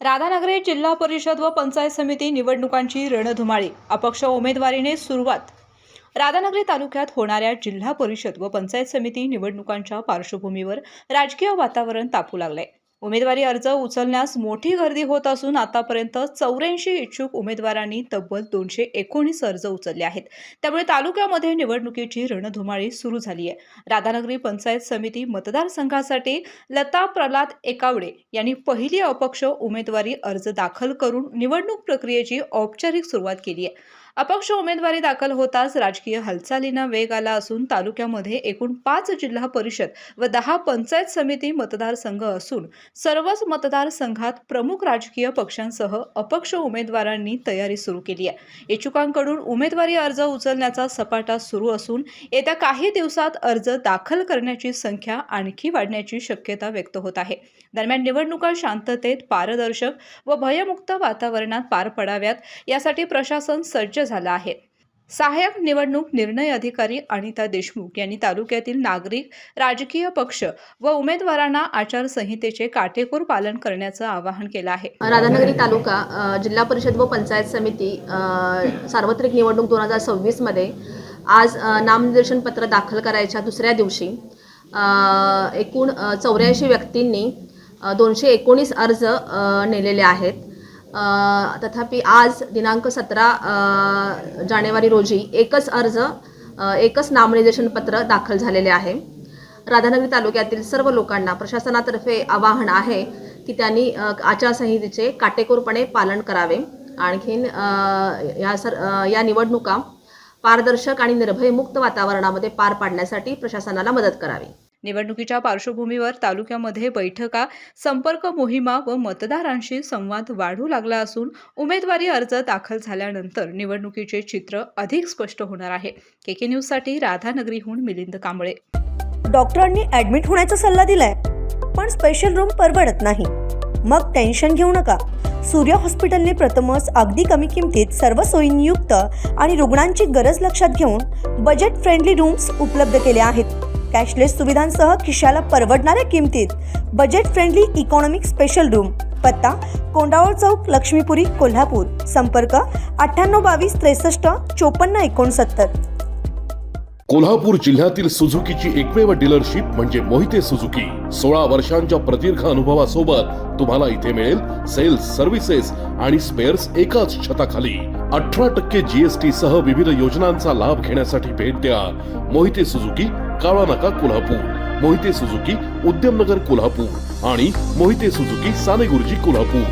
राधानगरी जिल्हा परिषद व पंचायत समिती निवडणुकांची रणधुमाळी. अपक्ष उमेदवारीने सुरुवात. राधानगरी तालुक्यात होणाऱ्या जिल्हा परिषद व पंचायत समिती निवडणुकांच्या पार्श्वभूमीवर राजकीय वातावरण तापू लागले. उमेदवारी अर्ज उचलण्यास मोठी गर्दी होत असून आतापर्यंत 84 इच्छुक उमेदवारांनी तब्बल 219 अर्ज उचलले आहेत. त्यामुळे तालुक्यामध्ये निवडणुकीची रणधुमाळी सुरू झाली आहे. राधानगरी पंचायत समिती मतदारसंघासाठी लता प्रल्हाद एकावडे यांनी पहिली अपक्ष उमेदवारी अर्ज दाखल करून निवडणूक प्रक्रियेची औपचारिक सुरुवात केली आहे. अपक्ष उमेदवारी दाखल होताच राजकीय हालचालींना वेग आला असून तालुक्यामध्ये एकूण 5 जिल्हा परिषद व 10 पंचायत समिती मतदारसंघ असून सर्वच मतदारसंघात प्रमुख राजकीय पक्षांसह अपक्ष उमेदवारांनी तयारी सुरू केली आहे. इच्छुकांकडून उमेदवारी अर्ज उचलण्याचा सपाटा सुरू असून येत्या काही दिवसात अर्ज दाखल करण्याची संख्या आणखी वाढण्याची शक्यता व्यक्त होत आहे. दरम्यान निवडणुका शांततेत, पारदर्शक व भयमुक्त वातावरणात पार पडाव्यात यासाठी प्रशासन सज्ज झालं आहे. सहाय्यक निवडणूक निर्णय अधिकारी अनिता देशमुख यांनी तालुक्यातील नागरिक, राजकीय पक्ष व उमेदवारांना आचारसंहितेचे काटेकोर पालन करण्याचं आवाहन केलं आहे. राधानगरी तालुका जिल्हा परिषद व पंचायत समिती सार्वत्रिक निवडणूक 2026 मध्ये आज नामनिर्देशन पत्र दाखल करायच्या दुसऱ्या दिवशी एकूण 84 व्यक्तींनी 219 अर्ज नेलेले आहेत. तथापि आज दिनांक 17 जानेवारी रोजी एकच नामनिर्देशन पत्र दाखल झालेले आहे. राधानगरी तालुक्यातील सर्व लोकांना प्रशासनातर्फे आवाहन आहे की त्यांनी आचारसंहितेचे काटेकोरपणे पालन करावे. आणखीन या निवडणुका पारदर्शक आणि निर्भयमुक्त वातावरणामध्ये पार पाडण्यासाठी प्रशासनाला मदत करावी. निवडणुकीच्या पार्श्वभूमीवर तालुक्यामध्ये बैठका, संपर्क मोहिमा व मतदारांशी संवाद वाढू लागला असून उमेदवारी अर्ज दाखल झाल्यानंतर निवडणुकीचे चित्र अधिक स्पष्ट होणार आहे. केके न्यूजसाठी राधानगरीहून मिलिंद कांबळे. डॉक्टरांनी ॲडमिट होण्याचा सल्ला दिलाय, पण स्पेशल रूम परवडत नाही. मग टेन्शन घेऊ नका. सूर्या हॉस्पिटलने प्रथमच अगदी कमी किमतीत सर्व सोयींयुक्त आणि रुग्णांची गरज लक्षात घेऊन बजेट फ्रेंडली रूम्स उपलब्ध केले आहेत. कॅशलेस सुविधांसह खिशाला परवडणाऱ्या किमतीत budget friendly economic special room. पत्ता कोंडावळ चौक, लक्ष्मीपुरी, कोल्हापूर. संपर्क 9822 63 54 69. कोल्हापूर जिल्ह्यातील सुझुकीची एकमेव डीलरशिप म्हणजे मोहिते सुझुकी. 16 वर्षांच्या प्रदीर्घ अनुभवासोबत तुम्हाला इथे मिळेल सेल्स, सर्व्हिसेस आणि स्पेअर्स एकाच छताखाली. 18% GST सह विविध योजनांचा लाभ घेण्यासाठी भेट द्या. मोहिते सुझुकी, काळा नाका, कोल्हापूर. मोहिते सुझुकी, उद्यमनगर, कोल्हापूर आणि मोहिते सुझुकी, सानेगुरुजी, कोल्हापूर.